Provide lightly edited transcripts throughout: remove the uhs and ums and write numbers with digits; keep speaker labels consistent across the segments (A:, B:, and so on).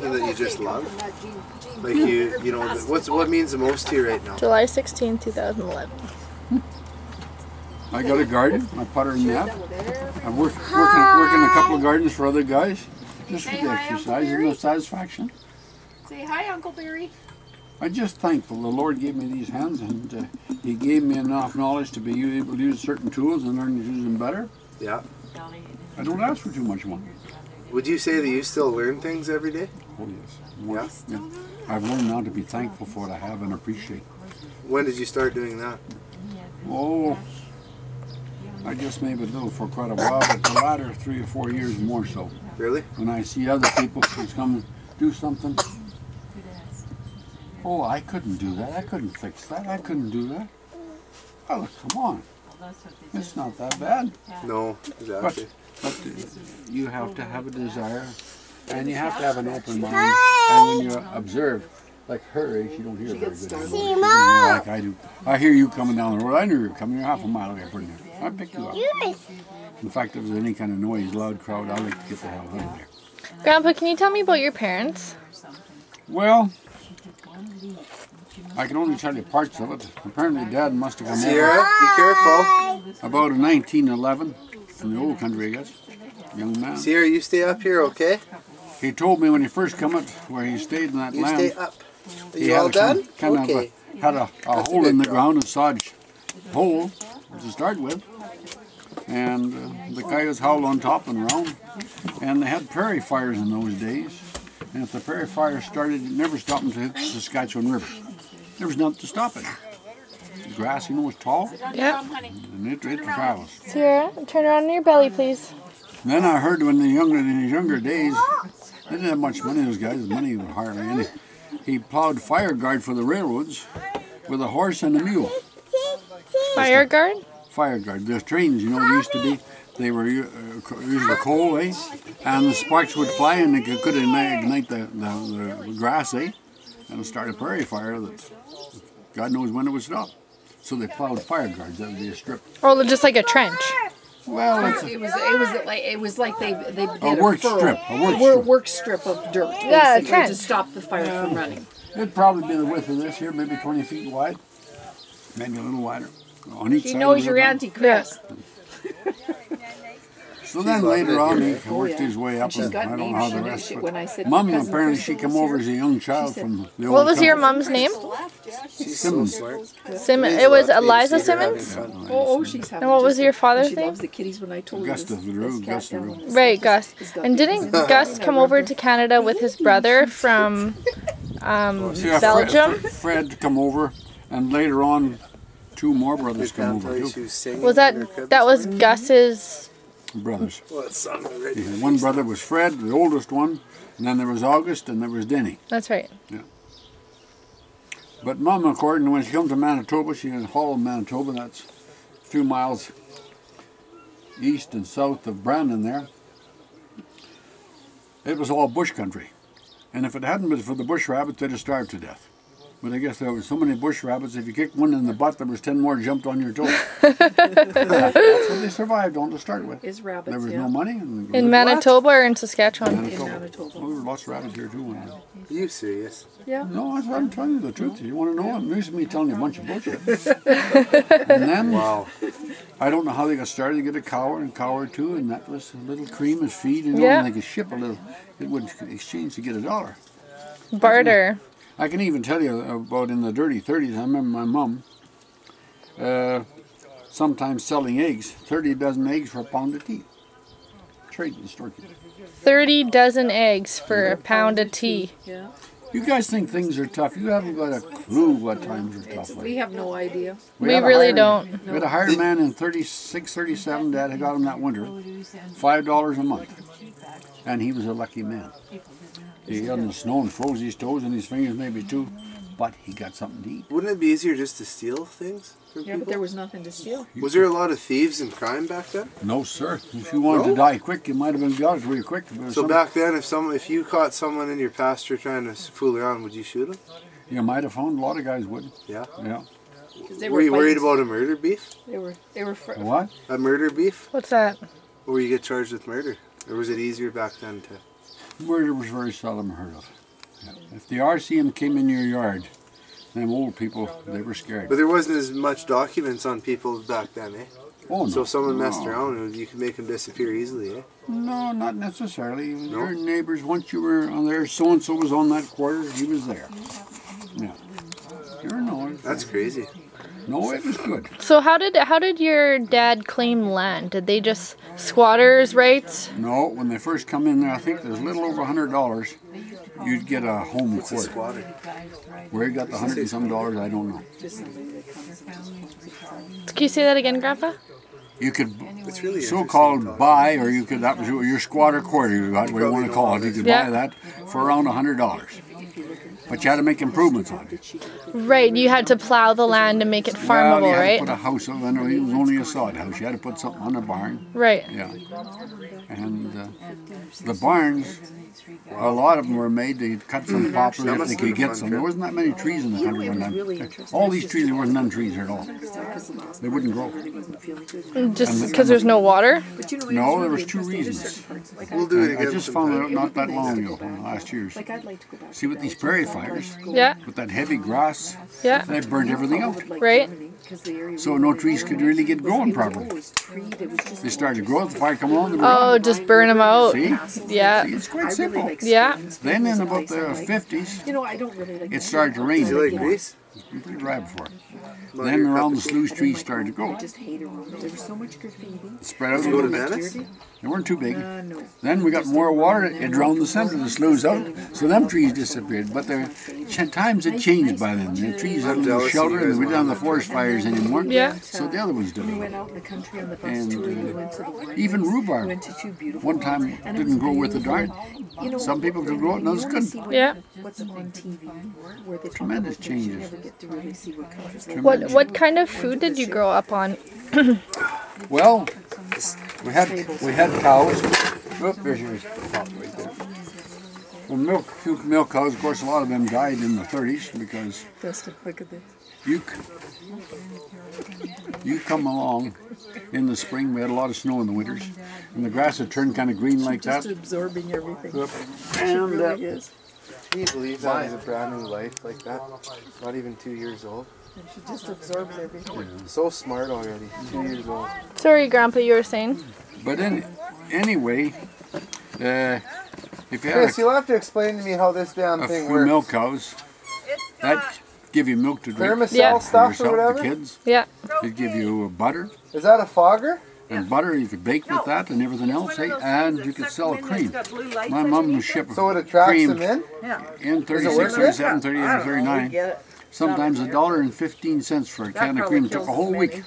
A: something that you just love? Like you know, what means the most to you right now?
B: July 16, 2011.
C: I got a garden. I putter in that. I'm working a couple of gardens for other guys. Just for the exercise and the satisfaction.
D: Say hi, Uncle Barry.
C: I'm just thankful the Lord gave me these hands, and He gave me enough knowledge to be able to use certain tools and learn to use them better.
A: Yeah.
C: I don't ask for too much more.
A: Would you say that you still learn things every day?
C: Oh yes. Yeah. I've learned now to be thankful for what I have and appreciate.
A: When did you start doing that?
C: Oh, I just maybe a little for quite a while, but the latter 3 or 4 years more so.
A: Really?
C: When I see other people who's come do something, oh, I couldn't do that. I couldn't fix that. I couldn't do that. Oh, come on. It's not that bad.
A: No, exactly.
C: But you have to have a desire, and you have to have an open mind. And when you observe, like her age, you don't hear very good anymore. Like I do. I hear you coming down the road. I knew you were coming. You're half a mile away pretty near. I pick you up. In fact, if there's any kind of noise, loud crowd, I like to get the hell out of there.
B: Grandpa, can you tell me about your parents?
C: Well, I can only tell you parts of it. Apparently, Dad must have come
A: Sierra, be careful.
C: about in 1911, from the old country, I guess. Young man.
A: Sierra, you stay up here, okay?
C: He told me when he first come up, where he stayed in that
A: You
C: land.
A: stay up. Are
C: He
A: you all done?
C: Had a hole in the ground, a sodge hole to start with, and the coyotes howl on top and around. And they had prairie fires in those days, and if the prairie fire started, it never stopped until it hit the Saskatchewan River. There was nothing to stop it. The grass, you know, was tall,
B: Yep.
C: and it travels.
B: Sierra, turn around on your belly, please.
C: And then I heard in his younger days, they didn't have much money, those guys. Money was hardly any. He plowed fire guard for the railroads with a horse and a mule.
B: Fire guard?
C: Fire guard. The trains, you know, they used to be, they were using coal, eh? And the sparks would fly and they could ignite the grass, eh? And start a prairie fire that God knows when it would stop. So they plowed fire guards. That would be a strip.
B: Or just like a trench.
C: Well,
D: It was like they did
C: a work strip.
D: A work strip of dirt.
B: Yeah, a
D: basically,
B: trench.
D: to stop the fire from running.
C: It'd probably be the width of this here, maybe 20 feet wide, maybe a little wider. On each
D: She
C: side
D: knows
C: of
D: your
C: the
D: Auntie Chris.
C: So then later on, he worked his way up,
D: She's
C: and
D: got
C: I don't know
D: names.
C: how the
D: She knew
C: rest.
D: she-
C: But
D: when I said
C: Mum,
D: cousin
C: apparently,
D: Chris
C: she came
D: was
C: over
D: here,
C: as a young child from the old
B: What was your
C: country.
B: mom's name?
A: She's so smart.
B: Simmons. It was Eliza Simmons?
D: Oh, she's having
B: And what was
D: just-
B: your father's
D: she
B: name?
D: loves the kitties when I told her
C: Augusta
D: this
C: Leroux,
D: cat
C: Gus
D: down
C: Leroux.
D: on the
B: Right, Gus.
D: He's got
B: And didn't Gus come over to Canada with his brother from
C: Yeah,
B: Belgium?
C: Fred come over, and later on, 2 more brothers come over too.
B: Was that was Gus's?
C: Brothers.
A: Well, it sounded right.
C: One brother was Fred, the oldest one, and then there was August, and there was Denny.
B: That's right.
C: But Mum, according to when she comes to Manitoba, she's in Holland, Manitoba. That's a few miles east and south of Brandon there. It was all bush country. And if it hadn't been for the bush rabbits, they'd have starved to death. But I guess there were so many bush rabbits, if you kicked one in the butt, there was 10 more jumped on your toe. That's what they survived on to start with.
D: Is rabbits,
C: There was
D: yeah.
C: no money. And
B: In Manitoba or in Saskatchewan?
C: Manitoba. Well, there were lots of rabbits here too. One time.
A: Are you serious?
D: Yeah.
C: No, I'm telling you the truth. You want to know? It news me telling you a bunch of bullshit. And then,
A: Wow.
C: I don't know how they got started. They get a cow and cow or two, and that was a little cream as feed, you know,
B: Yeah.
C: and they could ship a little. It would exchange to get $1.
B: Barter.
C: I can even tell you about in the dirty 30s. I remember my mum sometimes selling eggs, 30 dozen eggs for a pound of tea. Trading the store.
B: 30 dozen eggs for a pound of tea.
D: Yeah.
C: You guys think things are tough. You haven't got a clue what times are tough.
D: We have no idea.
B: We
C: had a
B: really
C: hired-
B: don't.
C: We had a hired man in 36, 37, Dad had got him that winter, $5 a month. And he was a lucky man. He got in the snow and froze his toes and his fingers maybe too, but he got something to eat.
A: Wouldn't it be easier just to steal things from
D: Yeah,
A: people?
D: but there was nothing to steal.
A: Was there a lot of thieves and crime back then?
C: No, sir. If you wanted
A: No?
C: to die quick, you might have been got it real quick. But
A: So back then, if you caught someone in your pasture trying to fool around, would you shoot them?
C: you might have found a lot of guys would.
A: Yeah.
C: Yeah.
D: 'Cause they
A: Were you worried
D: fighting-
A: about a murder beef?
D: They were.
C: A what?
A: A murder beef?
B: What's that?
A: Or you get charged with murder? Or was it easier back then to...
C: Murder was very seldom heard of. Yeah. If the RCM came in your yard, them old people, they were scared.
A: But there wasn't as much documents on people back then, eh?
C: Oh, no.
A: So if someone messed
C: No.
A: around, you could make them disappear easily, eh?
C: No, not necessarily. Your neighbors, once you were on there, so-and-so was on that quarter, he was there. Yeah. Sure, no.
A: That's crazy.
C: No, it was good.
B: So how did your dad claim land? Did they just squatters' rights?
C: No, when they first come in there, I think there's a little over $100, you'd get a home
A: It's a
C: quarter.
A: squatter.
C: Where he got the $100 and some, I don't know.
B: Can you say that again, Grandpa?
C: You could
A: It's really
C: so-called buy, or you could, that was your squatter quarter, what you want to call it. You could
B: Yeah.
C: buy that for around $100. But you had to make improvements on it.
B: Right, you had to plow the land and make it
C: Well,
B: farmable,
C: you had
B: right?
C: to put a house up, and it was only a sod house. You had to put something on the barn.
B: Right.
C: Yeah. And the barns, a lot of them were made to cut some poplar if they could get some. There wasn't that many trees in the country when all these trees, there wasn't none trees here at all. They wouldn't grow.
B: Just because there's no water?
C: No, there was two reasons.
A: We'll do it
C: I
A: again
C: just found
A: sometime.
C: out not that long ago, in the last years. See, with these prairie fires,
B: Yeah,
C: with that heavy grass,
B: yeah,
C: they burned everything out.
B: right?
C: So no trees could really get growing properly. They started to grow, the fire come along, they were
B: Oh,
C: gone.
B: just burn them out.
C: See?
B: Yeah,
C: See, it's quite simple.
B: yeah.
C: Then in about the 50s,
D: You know, I don't really like
C: it started to rain.
A: Do you like grease?
C: You could drive for it.
A: Well,
C: Then
A: your
C: around
A: cup
C: the
A: is-
C: sluice trees started to grow.
D: just hate around it. There was so much graffiti.
C: Spread out a
A: Go to
C: little bit.
A: Venice?
C: They weren't too big.
D: No.
C: Then we got more water, it drowned the center of the sloughs out, so them trees disappeared. But the times had changed by then. The trees had a little
A: jealous
C: shelter,
A: you
C: and
A: guys
C: we didn't have the
A: want
C: forest fires anymore.
B: Yeah.
C: So the other ones
D: We went
C: developed.
D: out in the country on the bus
C: And,
D: tour. We went to the wineries.
C: Even
D: We
C: rhubarb.
D: went to two beautiful
C: One time
D: ones. And it
C: didn't
D: was
C: grow with the
D: beautiful.
C: dart.
D: You know,
C: Some people could grow it and others
D: you only
C: couldn't.
D: see what-
B: Yeah.
D: What's on TV? Where they talk
C: Tremendous
D: about things, you
C: changes.
D: never get to really see what countries like
B: What kind of food did you grow up on?
C: Well, we had cows. Oop, there's yours. Pop right there. Well, few milk cows. Of course, a lot of them died in the 30s because
D: Dustin, look at this.
C: you come along in the spring. We had a lot of snow in the winters, and the grass had turned kind of green like that.
D: Just absorbing everything.
C: Oop.
D: It
C: And
D: really is.
A: Can you believe that is a brand new life like that? Not even 2 years old.
D: And she just absorbs everything.
A: So smart already. 2 years old.
B: Sorry, Grandpa, you were saying?
C: But anyway, if you had
A: Chris, you'll have to explain to me how this damn
C: a
A: thing
C: few
A: works.
C: milk cows, that give you milk to drink
A: Thermostat
B: Yeah.
C: for
A: stuff or
C: yourself,
A: whatever?
C: the kids.
B: Yeah.
C: It'd give you butter.
A: Is that a fogger?
C: And butter, you could bake with that and everything else, hey, and you could sell cream. My mom would ship
A: So it attracts
C: cream
A: them in?
C: in
A: it
C: 36,
A: work
C: 37, 38, 39. Sometimes $1.15 for a can of cream. It took a whole week of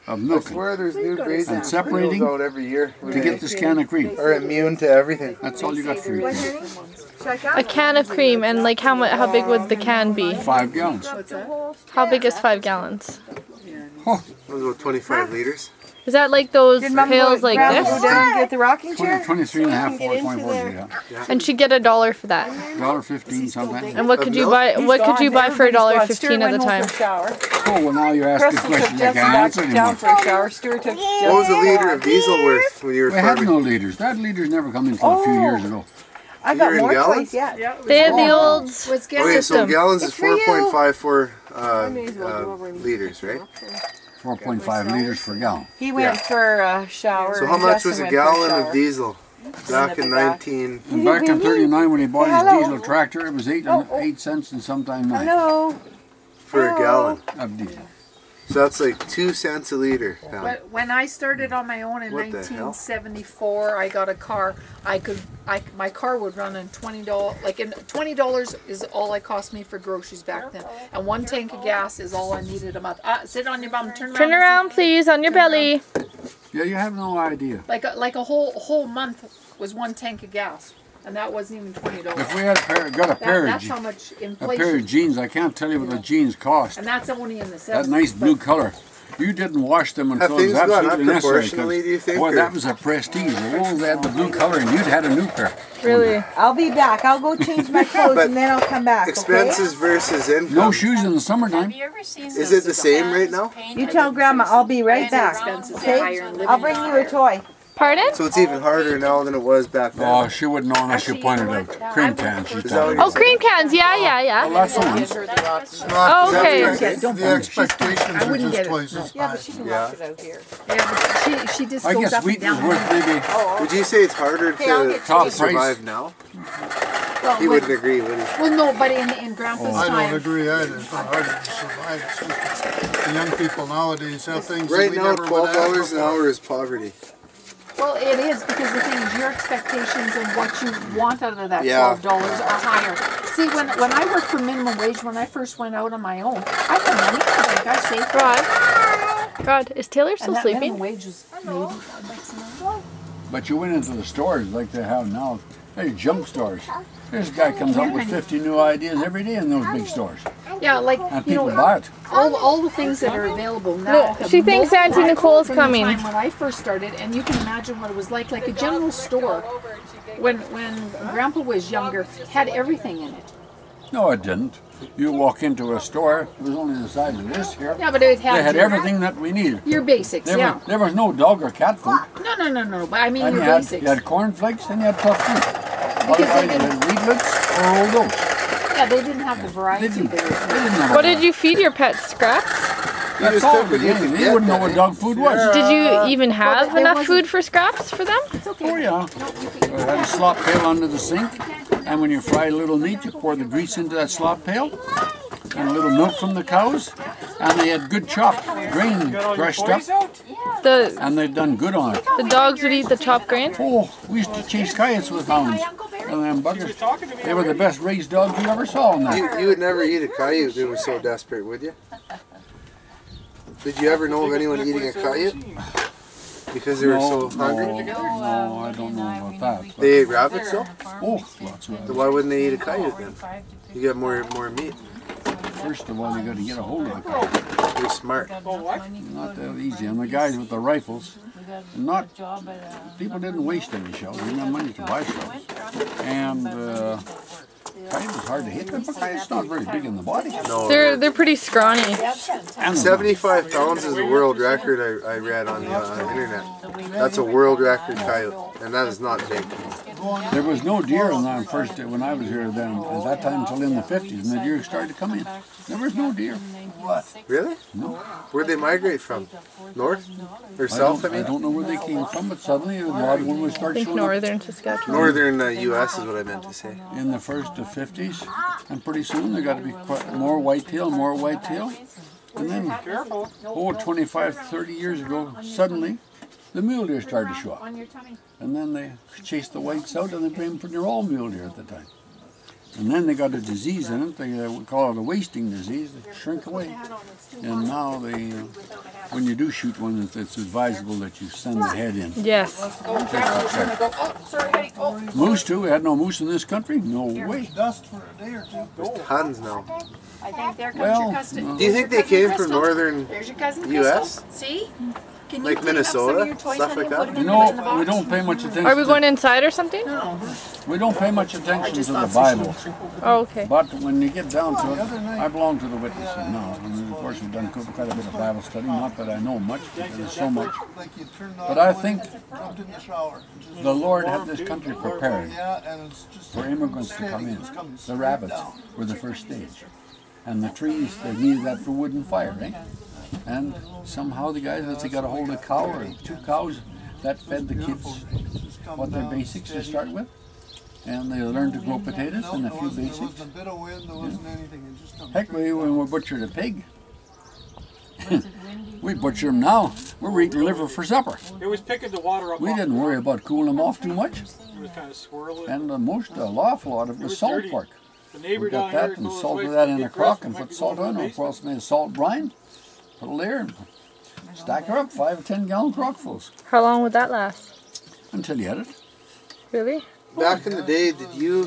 A: I
C: milking
A: swear there's new breeds
C: And
A: of
C: separating
A: seals out every year.
C: to get this can of cream.
A: Are immune to everything.
C: That's all you got for your cream.
B: A can of cream, and like how big would the can be?
C: 5 gallons.
B: How big is 5 gallons?
C: Oh,
A: That was about 25 liters.
B: Is that like those pails like
E: Go
B: this?
E: down and get the rocking chair?
C: 23 and a half, 4.4, yeah.
B: And she'd get $1 for that.
C: $1.15 sometimes.
B: And what could you buy? What could you buy for $1.15 at the time?
C: Oh, well now you're asking questions I can't answer anymore.
E: Down for a shower. Stuart took
A: What was a liter of diesel worth when you were
C: We had
A: farming?
C: no liters. That liters never come in until a few years ago.
E: I got
A: You're in
E: more
A: gallons?
E: toys yet.
B: They had the old
D: What's gas
A: Okay, so
B: system.
A: gallons is
E: It's for you.
A: 4.54 liters, right?
C: 4.5 liters per gallon.
E: He went for a shower.
A: So how
E: and
A: much
E: Justin
A: was a
E: went for
A: gallon
E: shower.
A: of diesel back in 19
C: And back in 39 when he bought his diesel tractor, it was 8 cents and sometimes 9
E: Hello.
A: for a gallon?
C: of diesel.
A: So that's like 2 cents a liter. Now.
D: When I started on my own in
A: What the hell?
D: 1974, I got a car. My car would run on $20. Like $20 is all it cost me for groceries back then, and 1 tank of gas is all I needed a month. Sit on your bum, turn around.
B: Turn around, please, on your belly.
C: Yeah, you have no idea.
D: Like a whole month was 1 tank of gas, and that wasn't even $20.
C: If we had got a pair of
D: That's how much
C: a pair
D: inflation.
C: of jeans, I can't tell you what the jeans cost.
D: And that's only in the 70s.
C: That nice blue color. You didn't wash them until it
A: things
C: was
A: gone up
C: absolutely necessary.
A: proportionally, do you think,
C: Boy,
A: or-
C: that was a prestige. The ones that had the blue color and you'd had a new pair.
B: Really?
E: I'll be back. I'll go change my clothes
A: But
E: and then I'll come back.
A: Expenses versus income.
C: No shoes in the summertime.
A: Is it the same right now?
E: Okay? You tell Grandma I'll be right back.
D: Expenses are
E: Okay?
D: higher and living
E: I'll bring you a toy.
B: Pardon?
A: So it's even harder now than it was back then.
C: Oh, she wouldn't know unless you pointed out. Cream cans, she's
A: Is that
C: talking
A: what
B: Oh, cream cans. Yeah, yeah,
C: Well,
B: yeah.
C: that's the one.
F: It's not,
B: Oh,
F: the
B: okay.
F: the expectations are
D: wouldn't
F: just
D: get it.
F: twice as
E: Yeah,
F: high.
E: but she can
A: Yeah.
E: walk it out here.
D: Yeah, but she just
C: I
D: goes
C: guess
D: up and
C: wheat is
D: down.
C: worth maybe
A: Would you say it's harder to
C: top
A: survive
C: price.
A: now?
D: Well,
A: He wouldn't agree, would he?
D: well, no, but in Grandpa's
F: I don't
D: time,
F: agree either. It's not harder to survive. It's just that the young people nowadays have things
A: Right
F: that we
A: now,
F: never would have.
A: $12 an hour is poverty.
D: well, it is because the thing is, your expectations and what you want out of that
A: Yeah.
D: $12 are higher. See, when I worked for minimum wage, when I first went out on my own, I had money. Like I saved.
B: God, is Taylor
D: And
B: still
D: that
B: sleeping?
D: minimum wage was maybe $5 an hour.
C: But you went into the stores like they have now. They're junk stores. This guy comes up with 50 new ideas every day in those big stores.
D: Yeah, like
C: And
D: you
C: people
D: know,
C: buy it.
D: all the things that are available now.
B: Look,
D: have
B: she thinks Auntie
D: multiplied
B: Nicole's
D: from
B: coming.
D: The time when I first started, and you can imagine what it was like a general store when Grandpa was younger had everything in it.
C: No, it didn't. You walk into a store, it was only the size of this here.
D: Yeah, but it
C: They had
D: your,
C: everything that we needed.
D: your basics.
C: There,
D: Yeah.
C: there was no dog or cat food.
D: No. But I mean
C: And
D: your
C: you had,
D: basics.
C: you had cornflakes and you had puffed fruit.
D: Because they
C: Otherwise, you
D: didn't-
C: had wheatlets or old oats.
D: Yeah, they didn't have the
C: They
D: variety.
C: didn't, they
D: There.
C: didn't have
B: What
C: a
B: did you feed your pets? Scraps?
C: That's
A: just
C: all
A: took what
C: they
A: you
C: did.
A: could
C: They
A: get
C: wouldn't know
A: then,
C: what
A: eh?
C: dog food was.
B: Did you even have
D: there
B: enough
D: wasn't-
B: food for scraps for them?
D: It's okay.
C: Oh yeah. I had a slop pail under the sink, and when you fry a little meat, you pour the grease into that slop pail, and a little milk from the cows, and they had good chopped grain crushed up, and they'd done good on it.
B: The dogs would eat the chopped grain?
C: Oh, we used to chase coyotes with hounds, and them buggers. They were the best raised dogs you ever saw in there.
A: You would never eat a coyote if they were so desperate, would you? Did you ever know of anyone eating a coyote? Because they were so hungry?
C: No, I don't know about that. But,
A: They ate rabbits though?
C: oh, lots of
A: Then
C: that.
A: why wouldn't they eat a coyote then? You get more meat.
C: First of all, you got to get a hold of the coyote.
A: They're smart.
C: Not that easy. And the guys with the rifles, not people didn't waste any shells. They didn't have money to buy shells. And coyote was hard to hit. But coyote's not very big in the body.
A: No.
B: They're pretty scrawny.
C: And
A: 75 pounds is the world record I read on the internet. That's a world record coyote, and that is not big.
C: there was no deer on that first day when I was here then. At that time until in the 50s, and the deer started to come in. There was no deer.
A: Really?
C: No.
A: Where'd they migrate from? North? Or
C: I
A: south,
C: don't,
A: I
C: I
A: mean?
C: don't know where they came from, but suddenly a lot of them would
B: I
C: start
B: think
C: showing up
B: northern Saskatchewan.
A: Northern U.S. is what I meant to say.
C: in the first of 50s, and pretty soon there got to be quite more whitetail. And then, 25, 30 years ago, suddenly, the mule deer started to show up. And then they chased the whites out, and they blamed for their all mule deer at the time. And then they got a disease in it. They would call it a wasting disease. They shrink away. And now they, when you do shoot one, it's advisable that you send the head in.
B: Yes.
C: Moose too. We had no moose in this country. No way.
F: Dust for a day or two.
A: There's tons now.
D: I think there comes
C: Well,
D: your cousin.
A: Do you think they came from northern
D: There's your cousin
A: U.S.?
D: Crystal. See? Can you
A: Like
D: clean up some of
A: Minnesota?
D: your toys,
A: Stuff
D: honey,
A: like
D: put
A: that?
D: them
C: You
D: in the
C: know,
D: box?
C: we don't pay much attention.
B: Are we going inside or something?
C: We don't pay much attention to the Bible.
B: Oh, okay.
C: But when you get down to it, I belong to the Witnesses now. And of course, we've done quite a bit of Bible study. Not that I know much, because there's so much.
F: Like you turned
C: But
F: on
C: I
F: the
C: think
F: light, jumped in the shower. Just
C: the Lord had
F: warm,
C: this
F: big,
C: country
F: warm,
C: prepared
F: yeah, and it's just
C: for immigrants to come in.
F: it's coming
C: The
F: straight
C: rabbits
F: down.
C: were the first stage. And the trees, they needed that for wood and fire, eh? And somehow the guys, let's say, got a hold of a cow or 2 cows, that fed the kids what their basics to start with. And they learned to grow potatoes and a few
F: There
C: basics.
F: wasn't a bit of wind, there wasn't anything. It just come
C: Heck,
F: straight
C: when we butchered a pig, we butcher them now. We're eating liver for supper.
G: It was picking the water up.
C: We
G: off
C: didn't
G: the
C: worry
G: road.
C: about cooling them off too much.
G: It was kind of swirling.
C: And an awful lot of it was salt
G: dirty.
C: pork.
G: The neighbor
C: We got
G: down here
C: that and
G: told his
C: salted
G: wife
C: that
G: to
C: in a
G: get
C: crock
G: dressed,
C: and
G: might
C: put
G: be
C: salt
G: going
C: on
G: to
C: it.
G: the
C: Of course, made a salt brine. Put it there and stack her up, 5 or 10 gallon crockfuls
B: How long would that last?
C: until you had it.
B: Really?
A: Back in the day, did you,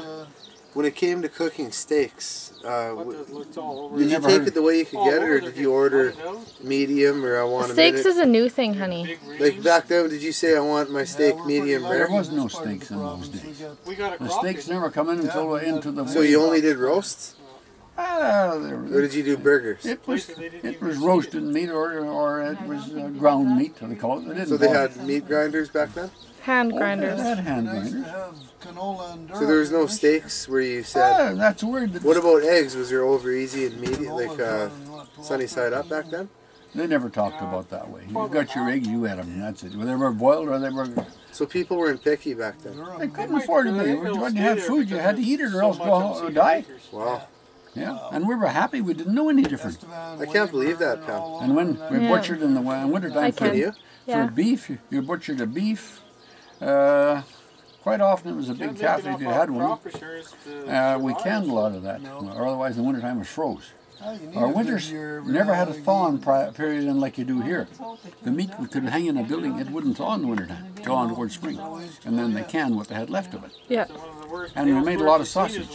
A: when it came to cooking steaks,
G: Looked all over.
A: did you
C: never
A: take
C: heard-
A: it the way you could
G: all
A: get it,
G: over
A: or
G: there,
A: did you order
G: find out.
A: medium, or I want a
B: Steaks
A: minute?
B: is a new thing, honey.
G: Big rings.
A: Like back then, did you say I want my steak medium
C: There
A: rare?
C: was no steaks in those days.
G: We got a
C: The
G: crock.
C: steaks never come in until we're into the
A: So you only did roasts? Or did you do burgers?
C: It was roasted meat or it was ground meat, they call it. They didn't
A: So they
C: call
A: had meat grinders back then?
B: Hand
C: They
B: grinders.
C: had hand
F: They used to
C: grinders.
F: have canola and
A: So there was no steaks where you said...
C: That's weird.
A: What about eggs? Was there over easy and medium, like sunny side up back then?
C: They never talked about that way. You got your eggs, you had them. That's it. Whether they were boiled or they were...
A: So people weren't picky back then?
C: They couldn't afford to be. When you had food, you had to eat it or else go or die.
A: Wow.
C: Yeah, and we were happy. We didn't know any different.
A: I can't believe that, Pam.
C: And when we
B: Yeah.
C: butchered in the wintertime
B: I
C: for,
B: can.
A: You?
B: Yeah.
C: for beef, you butchered a beef. Quite often it was a big calf if you had one. We canned a lot of that, or otherwise the wintertime was froze. Our winters never had a thawing period in like you do here. The meat could hang in a building, it wouldn't thaw in the wintertime, till on towards spring. And then they canned what they had left of it.
B: Yeah.
C: And we made a lot of sausage.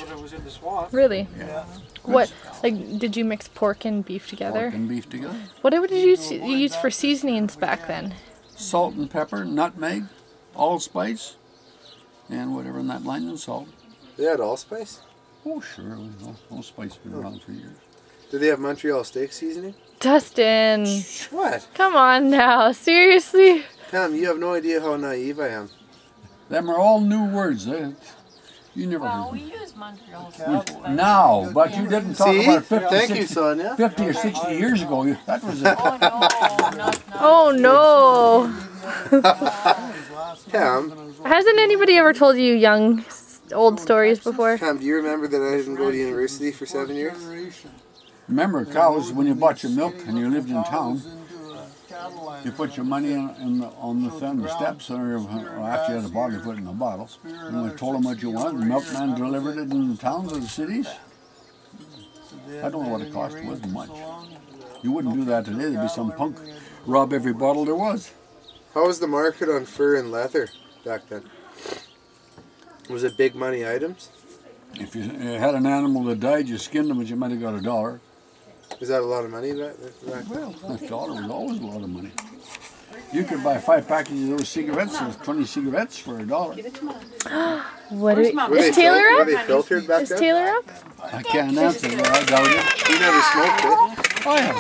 B: Really?
C: Yeah.
B: What? Like, did you mix pork and beef together?
C: Pork and beef together.
B: What did you use for seasonings back then?
C: Salt and pepper, nutmeg, allspice, and whatever in that line, and salt.
A: They had allspice?
C: Oh, sure. Allspice has been around for years.
A: Did they have Montreal steak seasoning?
B: Dustin,
A: What?
B: come on now, seriously?
A: Pam, you have no idea how naive I am.
C: Them are all new words. You never heard
H: We
C: them.
H: use Montreal steak.
C: Now, but you didn't talk
A: See?
C: about 50,
A: Thank you,
C: 60,
A: Sonia.
C: 50 or 60 years ago. That was it.
H: Oh no,
B: Oh no.
A: Pam,
B: Hasn't anybody ever told you young, old stories before?
A: Pam, do you remember that I didn't go to university for 7 years?
C: Remember, cows, when you bought your milk and you lived in town, you put your money on the steps, or after you had a bottle, you put it in a bottle. And we told them what you wanted. The milkman delivered it in the towns or the cities. I don't know what it cost. It wasn't much. You wouldn't do that today. There'd be some punk rob every bottle there was.
A: How was the market on fur and leather back then? Was it big money items?
C: If you had an animal that died, you skinned them, but you might have got $1.
A: Was that a lot of money back?
C: Well, $1 was always a lot of money. You could buy 5 packages of those cigarettes, or 20 cigarettes for $1.
B: What is
A: Were
B: Taylor
A: were
B: up?
A: they filtered back
B: Is
A: then?
B: Taylor up?
C: I can't answer that. I doubt it.
A: You never smoked it.
C: I have